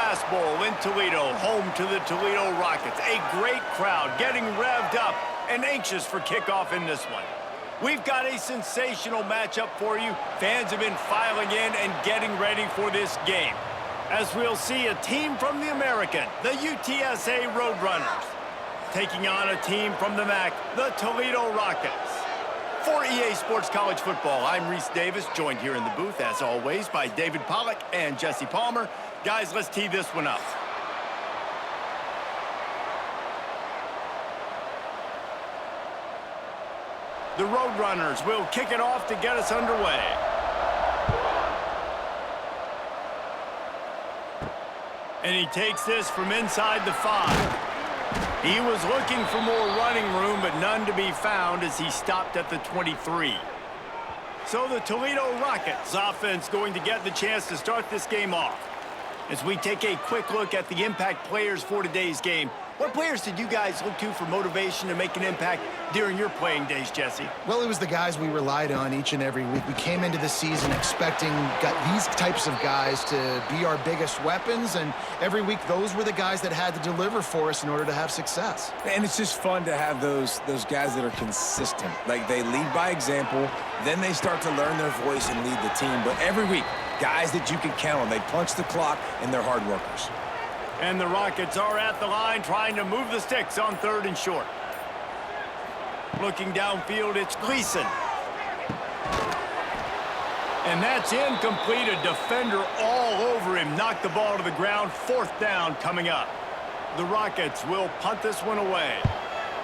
Gas Bowl in Toledo, home to the Toledo Rockets. A great crowd getting revved up and anxious for kickoff in this one. We've got a sensational matchup for you. Fans have been filing in and getting ready for this game, as we'll see a team from the American, the UTSA Roadrunners, taking on a team from the MAC, the Toledo Rockets. For EA Sports College Football, I'm Reese Davis, joined here in the booth, as always, by David Pollack and Jesse Palmer. Guys, let's tee this one up. The Roadrunners will kick it off to get us underway. And he takes this from inside the 5. He was looking for more running room, but none to be found as he stopped at the 23. So the Toledo Rockets offense going to get the chance to start this game off. As we take a quick look at the impact players for today's game, what players did you guys look to for motivation to make an impact during your playing days, Jesse? Well, it was the guys we relied on each and every week. We came into the season expecting these types of guys to be our biggest weapons, and every week those were the guys that had to deliver for us in order to have success. And it's just fun to have those guys that are consistent. Like, they lead by example, then they start to learn their voice and lead the team. But every week, guys that you can count on. They punch the clock, and they're hard workers. And the Rockets are at the line trying to move the sticks on 3rd and short. Looking downfield, it's Gleason. And that's incomplete. A defender all over him. Knocked the ball to the ground. 4th down coming up. The Rockets will punt this one away.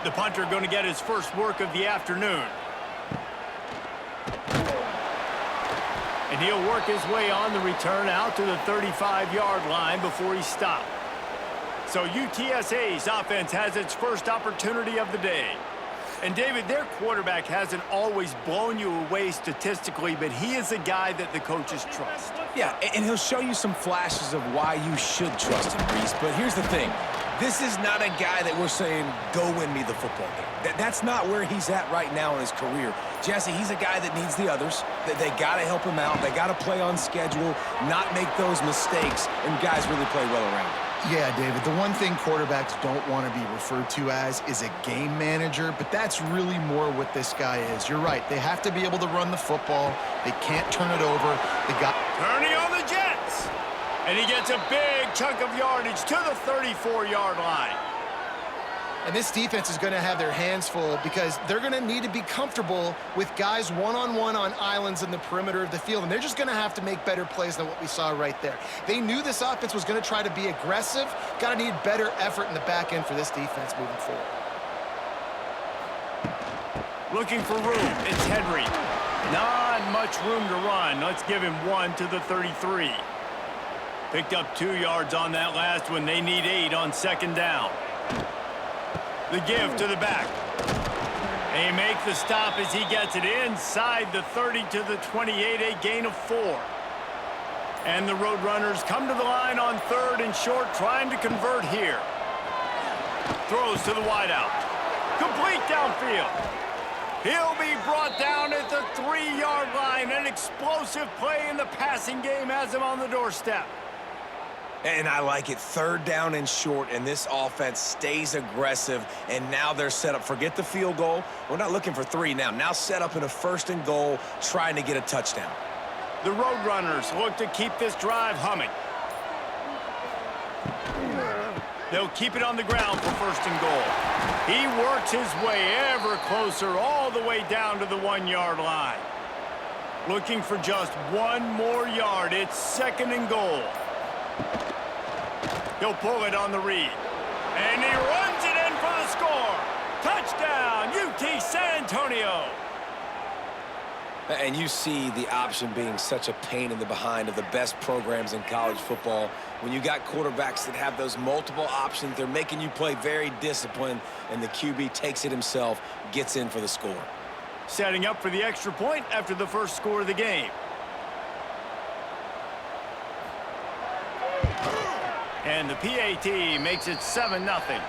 The punter going to get his first work of the afternoon. And he'll work his way on the return out to the 35-yard line before he stopped. So UTSA's offense has its first opportunity of the day. And David, their quarterback hasn't always blown you away statistically, but he is a guy that the coaches trust. Yeah, and he'll show you some flashes of why you should trust him, Reese. But here's the thing. This is not a guy that we're saying, go win me the football game. That's not where he's at right now in his career. Jesse, he's a guy that needs the others. They got to help him out. They got to play on schedule, not make those mistakes, and guys really play well around him. Yeah, David, the one thing quarterbacks don't want to be referred to as is a game manager, but that's really more what this guy is. You're right. They have to be able to run the football. They can't turn it over. They got turning on the Jets. And he gets a big chunk of yardage to the 34-yard line. And this defense is going to have their hands full because they're going to need to be comfortable with guys one-on-one on islands in the perimeter of the field. And they're just going to have to make better plays than what we saw right there. They knew this offense was going to try to be aggressive. Got to need better effort in the back end for this defense moving forward. Looking for room. It's Henry. Not much room to run. Let's give him 1 to the 33. Picked up 2 yards on that last one. They need 8 on 2nd down. The give to the back. They make the stop as he gets it inside the 30 to the 28, a gain of 4. And the Roadrunners come to the line on 3rd and short, trying to convert here. Throws to the wideout. Complete downfield. He'll be brought down at the 3-yard line. An explosive play in the passing game has him on the doorstep. And I like it. 3rd down and short, and this offense stays aggressive, and now they're set up. Forget the field goal. We're not looking for 3 now. Now set up in a 1st and goal, trying to get a touchdown. The Roadrunners look to keep this drive humming. They'll keep it on the ground for 1st and goal. He works his way ever closer all the way down to the 1-yard line. Looking for just 1 more yard. It's 2nd and goal. He'll pull it on the read. And he runs it in for the score. Touchdown, UT San Antonio. And you see the option being such a pain in the behind of the best programs in college football. When you got quarterbacks that have those multiple options, they're making you play very disciplined, and the QB takes it himself, gets in for the score. Setting up for the extra point after the first score of the game. And the PAT makes it 7-0.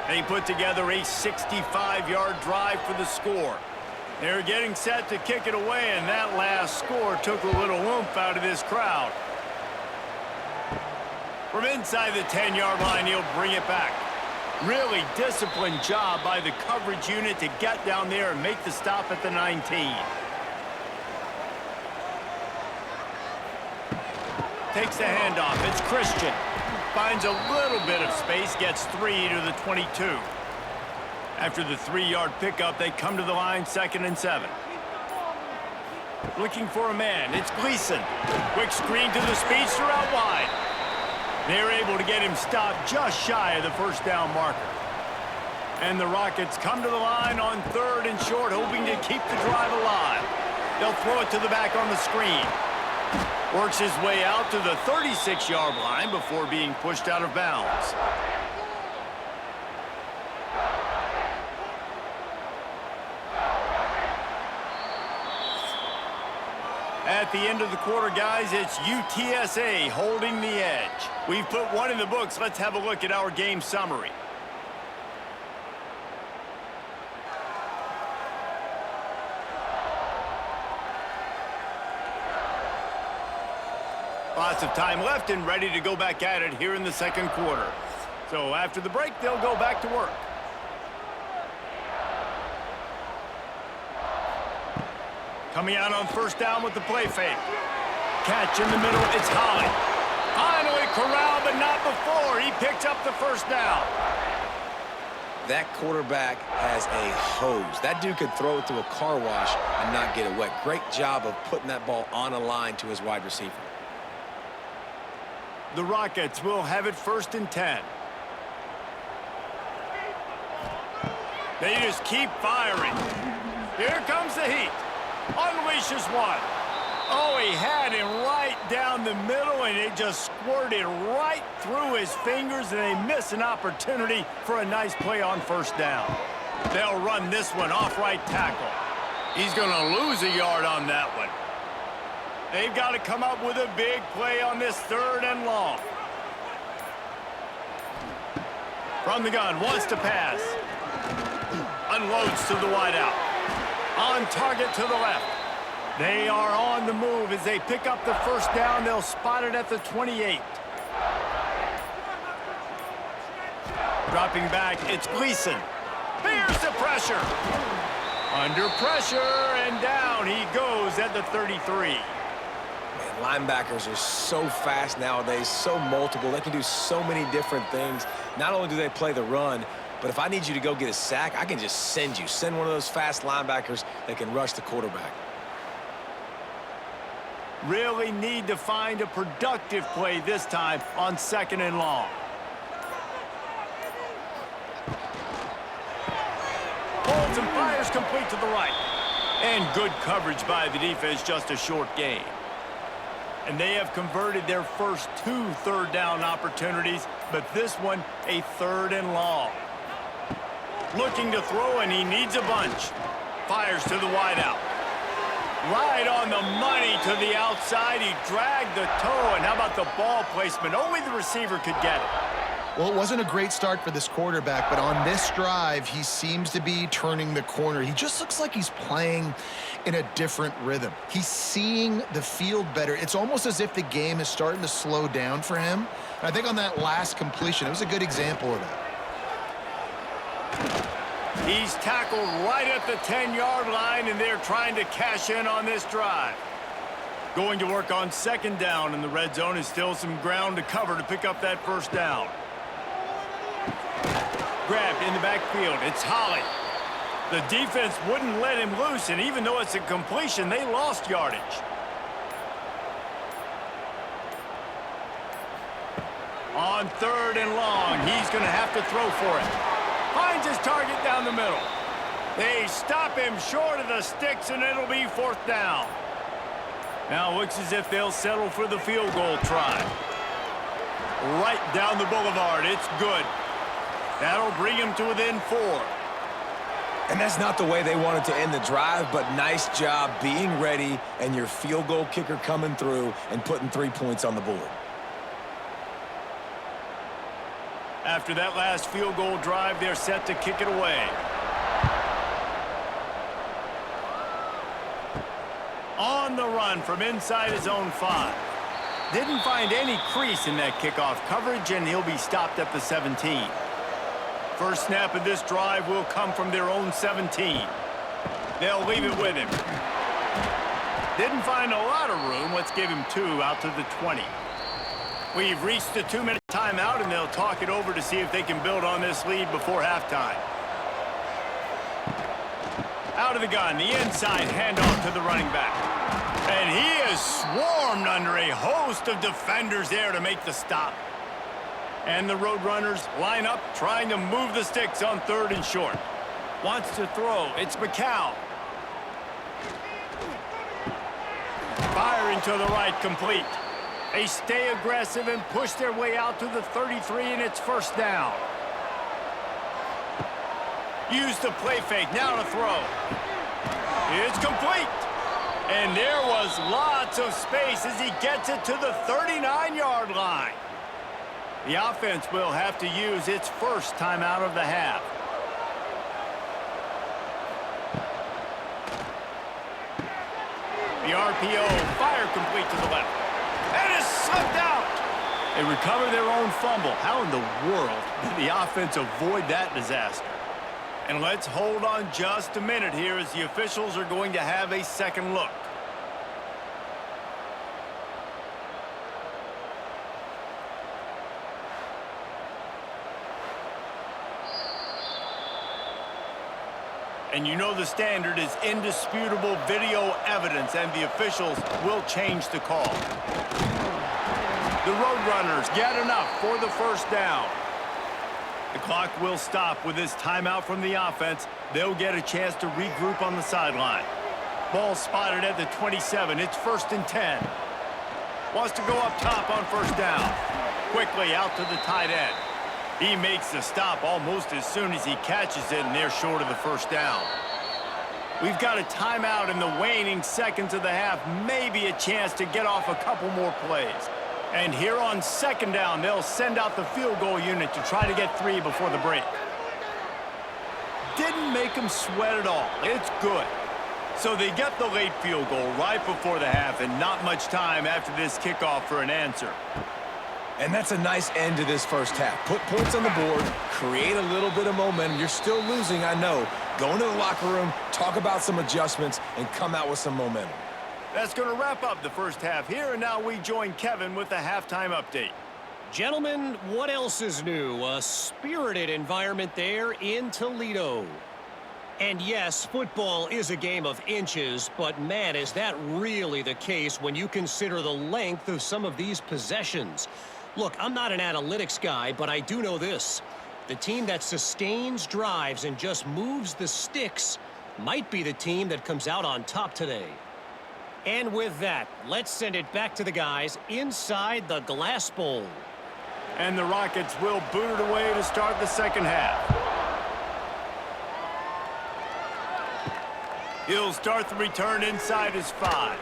They put together a 65-yard drive for the score. They're getting set to kick it away, and that last score took a little oomph out of this crowd. From inside the 10-yard line, he'll bring it back. Really disciplined job by the coverage unit to get down there and make the stop at the 19. Takes the handoff. It's Christian. Finds a little bit of space, gets 3 to the 22. After the 3-yard pickup, they come to the line, 2nd and 7. Looking for a man. It's Gleason. Quick screen to the speedster out wide. They're able to get him stopped just shy of the first down marker. And the Rockets come to the line on 3rd and short, hoping to keep the drive alive. They'll throw it to the back on the screen. Works his way out to the 36-yard line before being pushed out of bounds. At the end of the quarter, guys, it's UTSA holding the edge. We've put one in the books. Let's have a look at our game summary. Lots of time left and ready to go back at it here in the second quarter. So after the break, they'll go back to work. Coming out on first down with the play fake. Catch in the middle, it's Holly. Finally corralled, but not before. He picks up the first down. That quarterback has a hose. That dude could throw it to a car wash and not get it wet. Great job of putting that ball on a line to his wide receiver. The Rockets will have it 1st and 10. They just keep firing. Here comes the heat. Unleashes one. Oh, he had him right down the middle, and it just squirted right through his fingers, and they miss an opportunity for a nice play on first down. They'll run this one off right tackle. He's going to lose a yard on that one. They've got to come up with a big play on this 3rd and long. From the gun, wants to pass. Unloads to the wideout. On target to the left. They are on the move as they pick up the first down. They'll spot it at the 28. Dropping back, it's Gleason. Here's the pressure. Under pressure, and down he goes at the 33. Linebackers are so fast nowadays, so multiple. They can do so many different things. Not only do they play the run, but if I need you to go get a sack, I can just send you. Send one of those fast linebackers that can rush the quarterback. Really need to find a productive play this time on 2nd and long. Holds and fires complete to the right. And good coverage by the defense, just a short gain. And they have converted their first 2 3rd down opportunities, but this one a 3rd and long. Looking to throw, and he needs a bunch. Fires to the wideout. Right on the money to the outside. He dragged the toe, and how about the ball placement? Only the receiver could get it. Well, it wasn't a great start for this quarterback, but on this drive, he seems to be turning the corner. He just looks like he's playing in a different rhythm. He's seeing the field better. It's almost as if the game is starting to slow down for him. And I think on that last completion, it was a good example of that. He's tackled right at the 10-yard line, and they're trying to cash in on this drive. Going to work on 2nd down, and the red zone is still some ground to cover to pick up that first down. Grabbed in the backfield. It's Holly. The defense wouldn't let him loose, and even though it's a completion, they lost yardage. On 3rd and long, he's going to have to throw for it. Finds his target down the middle. They stop him short of the sticks, and it'll be 4th down. Now it looks as if they'll settle for the field goal try. Right down the boulevard. It's good. That'll bring him to within 4. And that's not the way they wanted to end the drive, but nice job being ready and your field goal kicker coming through and putting 3 points on the board. After that last field goal drive, they're set to kick it away. On the run from inside his own 5. Didn't find any crease in that kickoff coverage, and he'll be stopped at the 17. First snap of this drive will come from their own 17. They'll leave it with him. Didn't find a lot of room. Let's give him 2 out to the 20. We've reached the 2-minute timeout, and they'll talk it over to see if they can build on this lead before halftime. Out of the gun, the inside handoff to the running back. And he is swarmed under a host of defenders there to make the stop. And the Roadrunners line up, trying to move the sticks on 3rd and short. Wants to throw. It's McCown. Firing to the right, complete. They stay aggressive and push their way out to the 33, and it's first down. Use the play fake, now to throw. It's complete. And there was lots of space as he gets it to the 39-yard line. The offense will have to use its first timeout of the half. The RPO, fire complete to the left. And it's slipped out. They recover their own fumble. How in the world did the offense avoid that disaster? And let's hold on just a minute here as the officials are going to have a second look. And you know the standard is indisputable video evidence, and the officials will change the call. The Roadrunners get enough for the first down. The clock will stop with this timeout from the offense. They'll get a chance to regroup on the sideline. Ball spotted at the 27. It's 1st and 10. Wants to go up top on first down. Quickly out to the tight end. He makes the stop almost as soon as he catches it, and they're short of the first down. We've got a timeout in the waning seconds of the half. Maybe a chance to get off a couple more plays. And here on 2nd down, they'll send out the field goal unit to try to get 3 before the break. Didn't make them sweat at all. It's good. So they get the late field goal right before the half, and not much time after this kickoff for an answer. And that's a nice end to this first half. Put points on the board, create a little bit of momentum. You're still losing, I know. Go into the locker room, talk about some adjustments, and come out with some momentum. That's going to wrap up the first half here, and now we join Kevin with the halftime update. Gentlemen, what else is new? A spirited environment there in Toledo. And yes, football is a game of inches, but man, is that really the case when you consider the length of some of these possessions. Look, I'm not an analytics guy, but I do know this. The team that sustains drives and just moves the sticks might be the team that comes out on top today. And with that, let's send it back to the guys inside the glass bowl. And the Rockets will boot it away to start the second half. He'll start the return inside his 5.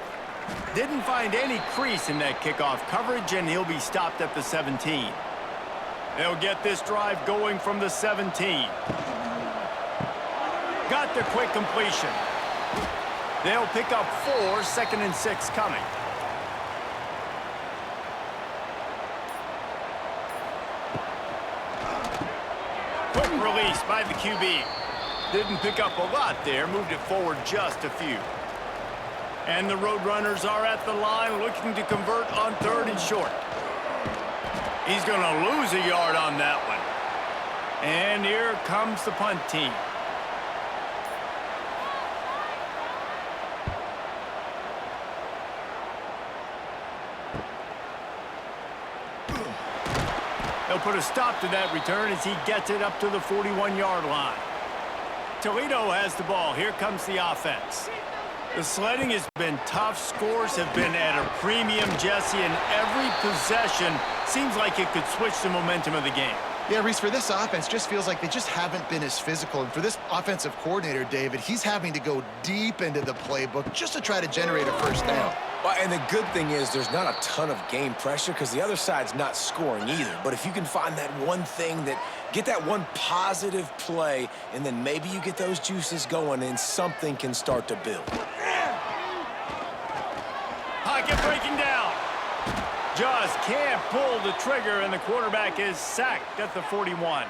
Didn't find any crease in that kickoff coverage, and he'll be stopped at the 17. They'll get this drive going from the 17. Got the quick completion. They'll pick up 4, 2nd and 6 coming. Quick release by the QB. Didn't pick up a lot there, moved it forward just a few. And the Roadrunners are at the line looking to convert on 3rd and short. He's going to lose a yard on that one. And here comes the punt team. They'll put a stop to that return as he gets it up to the 41-yard line. Toledo has the ball. Here comes the offense. The sledding has been tough. Scores have been at a premium, Jesse, and every possession seems like it could switch the momentum of the game. Yeah, Reese, for this offense, just feels like they just haven't been as physical. And for this offensive coordinator, David, he's having to go deep into the playbook just to try to generate a first down. Well, and the good thing is there's not a ton of game pressure because the other side's not scoring either. But if you can find that one thing get that one positive play, and then maybe you get those juices going and something can start to build. Pocket breaking down. can't pull the trigger, and the quarterback is sacked at the 41.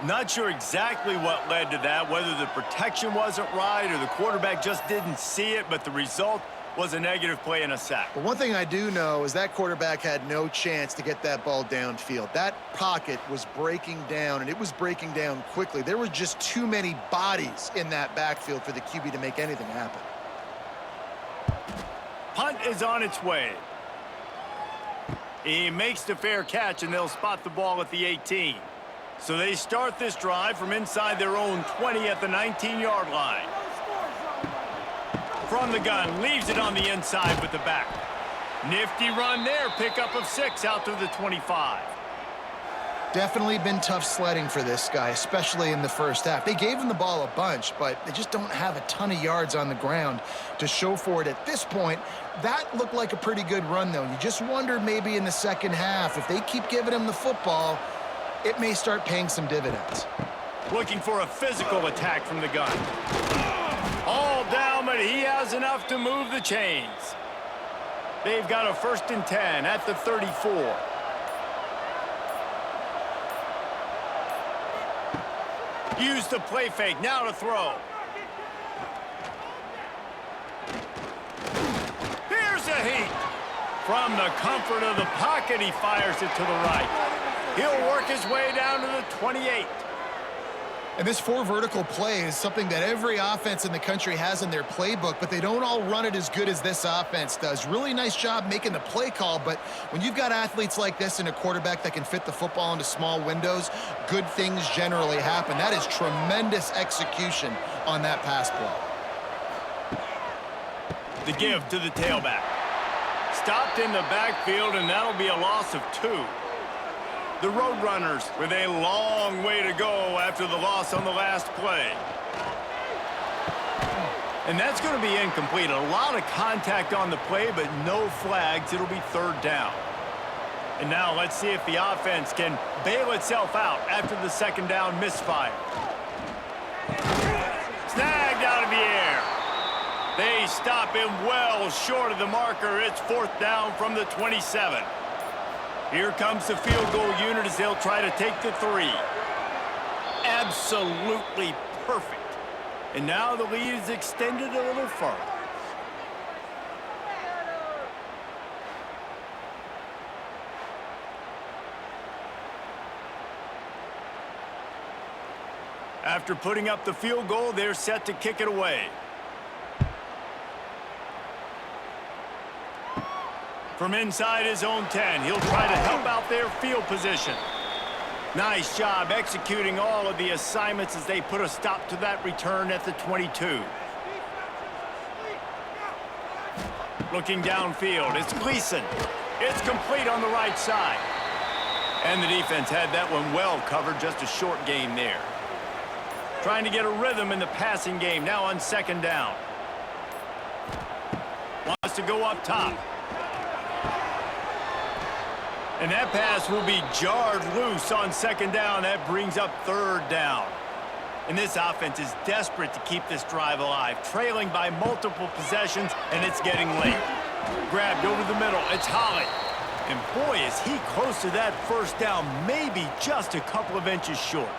Not sure exactly what led to that, whether the protection wasn't right or the quarterback just didn't see it, but the result was a negative play and a sack. But one thing I do know is that quarterback had no chance to get that ball downfield. That pocket was breaking down, and it was breaking down quickly. There were just too many bodies in that backfield for the QB to make anything happen. Punt is on its way. He makes the fair catch, and they'll spot the ball at the 18. So they start this drive from inside their own 20 at the 19-yard line. From the gun, leaves it on the inside with the back. Nifty run there, pickup of 6 out to the 25. Definitely been tough sledding for this guy, especially in the first half. They gave him the ball a bunch, but they just don't have a ton of yards on the ground to show for it at this point. That looked like a pretty good run, though. You just wonder maybe in the second half, if they keep giving him the football, it may start paying some dividends. Looking for a physical attack from the gun. All down, but he has enough to move the chains. They've got a 1st and 10 at the 34. Use the play fake, now to throw. Here's a heat. From the comfort of the pocket, he fires it to the right. He'll work his way down to the 28. And this 4 vertical play is something that every offense in the country has in their playbook, but they don't all run it as good as this offense does. Really nice job making the play call, but when you've got athletes like this and a quarterback that can fit the football into small windows, good things generally happen. That is tremendous execution on that pass play. The give to the tailback. Stopped in the backfield, and that'll be a loss of 2. The Roadrunners with a long way to go after the loss on the last play. And that's going to be incomplete. A lot of contact on the play, but no flags. It'll be 3rd down. And now let's see if the offense can bail itself out after the 2nd down misfire. Snagged out of the air. They stop him well short of the marker. It's 4th down from the 27. Here comes the field goal unit as they'll try to take the 3. Absolutely perfect. And now the lead is extended a little further. After putting up the field goal, they're set to kick it away. From inside his own 10, he'll try to help out their field position. Nice job executing all of the assignments as they put a stop to that return at the 22. Looking downfield, it's Gleason. It's complete on the right side. And the defense had that one well covered, just a short game there. Trying to get a rhythm in the passing game, now on 2nd down. Wants to go up top. And that pass will be jarred loose on 2nd down. That brings up 3rd down. And this offense is desperate to keep this drive alive, trailing by multiple possessions, and it's getting late. Grabbed over the middle, it's Holly. And boy, is he close to that 1st down, maybe just a couple of inches short.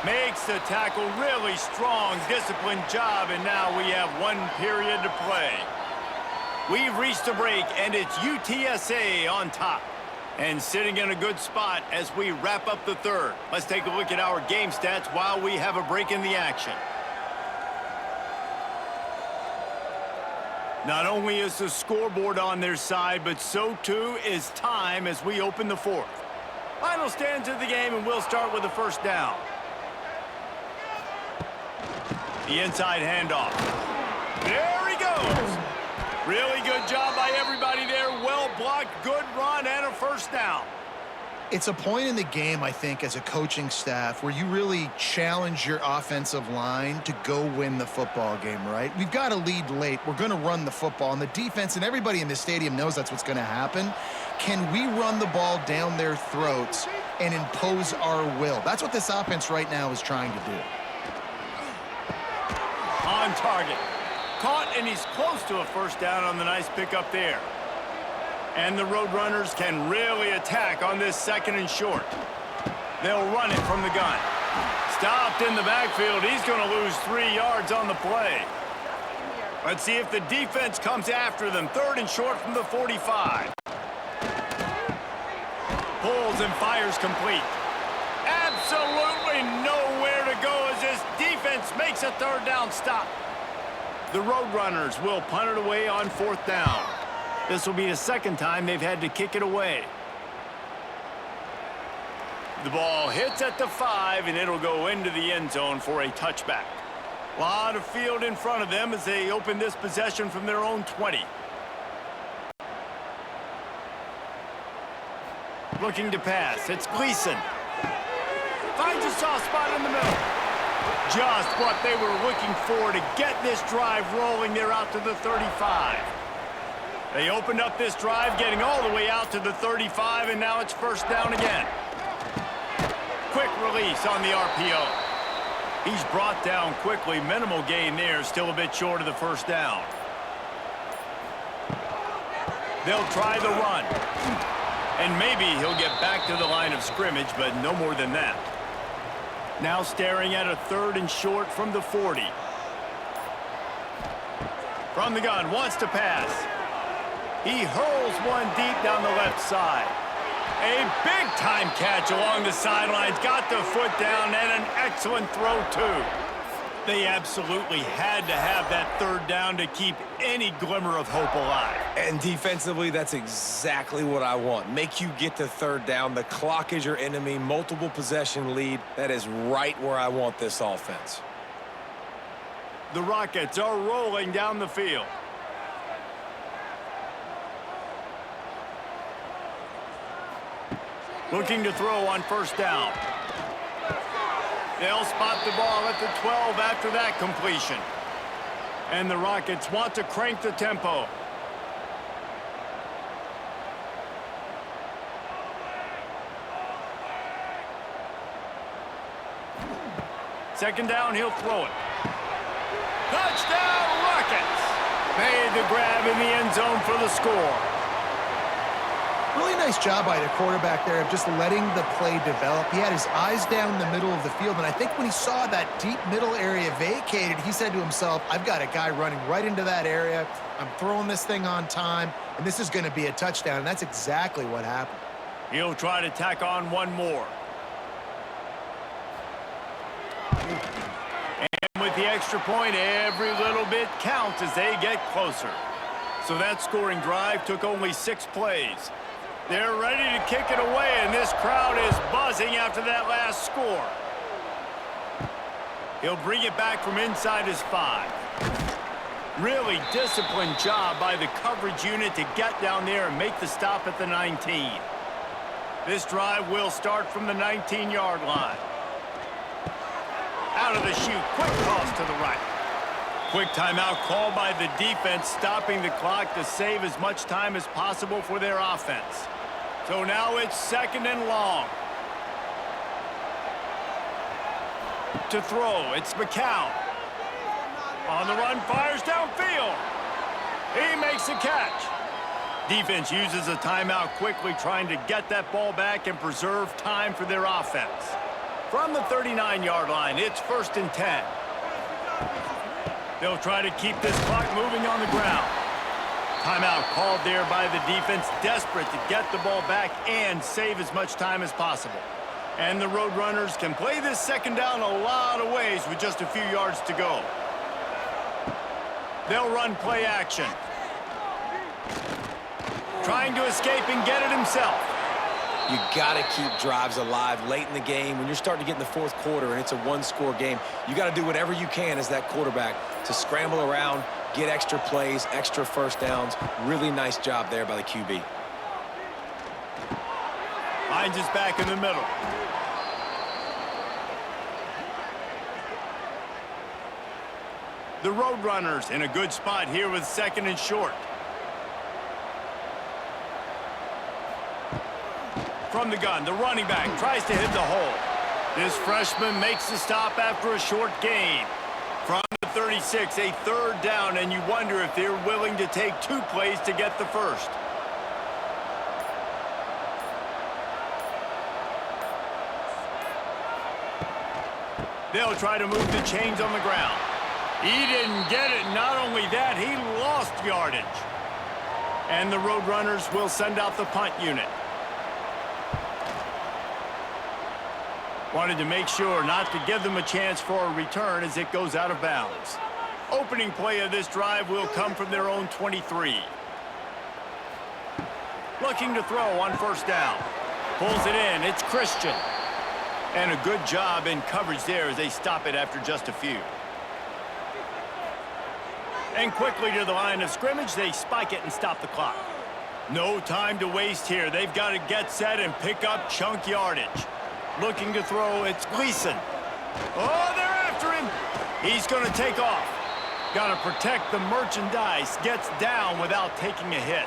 Makes the tackle, really strong, disciplined job, and now we have 1 period to play. We've reached a break, and it's UTSA on top. And sitting in a good spot as we wrap up the 3rd. Let's take a look at our game stats while we have a break in the action. Not only is the scoreboard on their side, but so too is time as we open the 4th. Final stands of the game, and we'll start with the 1st down. The inside handoff. There he goes. Really good job by everybody there. Well blocked, good run, and a 1st down. It's a point in the game, I think, as a coaching staff where you really challenge your offensive line to go win the football game, right? We've got to lead late. We're going to run the football. And the defense and everybody in this stadium knows that's what's going to happen. Can we run the ball down their throats and impose our will? That's what this offense right now is trying to do. target. Caught, and he's close to a first down on the nice pickup there. And the Roadrunners can really attack on this 2nd and short. They'll run it from the gun. Stopped in the backfield. He's going to lose 3 yards on the play. Let's see if the defense comes after them. 3rd and short from the 45. Pulls and fires complete. Absolutely nowhere to go as this defense makes a 3rd down stop. The Roadrunners will punt it away on 4th down. This will be the 2nd time they've had to kick it away. The ball hits at the 5, and it'll go into the end zone for a touchback. A lot of field in front of them as they open this possession from their own 20. Looking to pass. It's Gleason. Finds a soft spot in the middle. Just what they were looking for to get this drive rolling. They're out to the 35. They opened up this drive, getting all the way out to the 35, and now it's 1st down again. Quick release on the RPO. He's brought down quickly. Minimal gain there, still a bit short of the 1st down. They'll try the run. And maybe he'll get back to the line of scrimmage, but no more than that. Now staring at a 3rd and short from the 40. From the gun, wants to pass. He hurls one deep down the left side. A big-time catch along the sidelines. Got the foot down, and an excellent throw, too. They absolutely had to have that 3rd down to keep any glimmer of hope alive. And defensively, that's exactly what I want. Make you get to 3rd down. The clock is your enemy. Multiple possession lead. That is right where I want this offense. The Rockets are rolling down the field. Looking to throw on 1st down. They'll spot the ball at the 12 after that completion. And the Rockets want to crank the tempo. Second down, he'll throw it. Touchdown, Rockets! Made the grab in the end zone for the score. Really nice job by the quarterback there of just letting the play develop. He had his eyes down the middle of the field, and I think when he saw that deep middle area vacated, he said to himself, I've got a guy running right into that area. I'm throwing this thing on time, and this is going to be a touchdown, and that's exactly what happened. He'll try to tack on one more. And with the extra point, every little bit counts as they get closer. So that scoring drive took only 6 plays. They're ready to kick it away, and this crowd is buzzing after that last score. He'll bring it back from inside his 5. Really disciplined job by the coverage unit to get down there and make the stop at the 19. This drive will start from the 19-yard line. Out of the chute, quick toss to the right. Quick timeout called by the defense, stopping the clock to save as much time as possible for their offense. So now it's 2nd and long. To throw, it's McCown. On the run, fires downfield. He makes the catch. Defense uses a timeout quickly, trying to get that ball back and preserve time for their offense. From the 39-yard line, it's 1st and 10. They'll try to keep this clock moving on the ground. Timeout called there by the defense, desperate to get the ball back and save as much time as possible. And the Roadrunners can play this 2nd down a lot of ways with just a few yards to go. They'll run play action. Trying to escape and get it himself. You got to keep drives alive late in the game. When you're starting to get in the 4th quarter and it's a 1-score game, you got to do whatever you can as that quarterback to scramble around, get extra plays, extra 1st downs. Really nice job there by the QB. Hines is back in the middle. The Roadrunners in a good spot here with 2nd and short. From the gun, the running back tries to hit the hole. This freshman makes the stop after a short gain. From the 36, a third down, and you wonder if they're willing to take 2 plays to get the first. They'll try to move the chains on the ground. He didn't get it. Not only that, he lost yardage. And the Roadrunners will send out the punt unit. Wanted to make sure not to give them a chance for a return as it goes out of bounds. Opening play of this drive will come from their own 23. Looking to throw on first down. Pulls it in. It's Christian. And a good job in coverage there as they stop it after just a few. And quickly to the line of scrimmage, they spike it and stop the clock. No time to waste here. They've got to get set and pick up chunk yardage. Looking to throw, it's Gleason. Oh, they're after him. He's going to take off. Got to protect the merchandise. Gets down without taking a hit.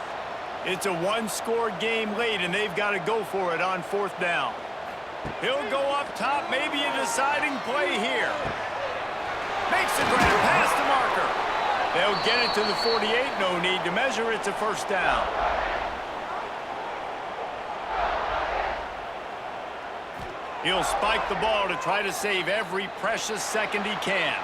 It's a one-score game late, and they've got to go for it on fourth down. He'll go up top, maybe a deciding play here. Makes the grab past the marker. They'll get it to the 48, no need to measure. It's a first down. He'll spike the ball to try to save every precious second he can.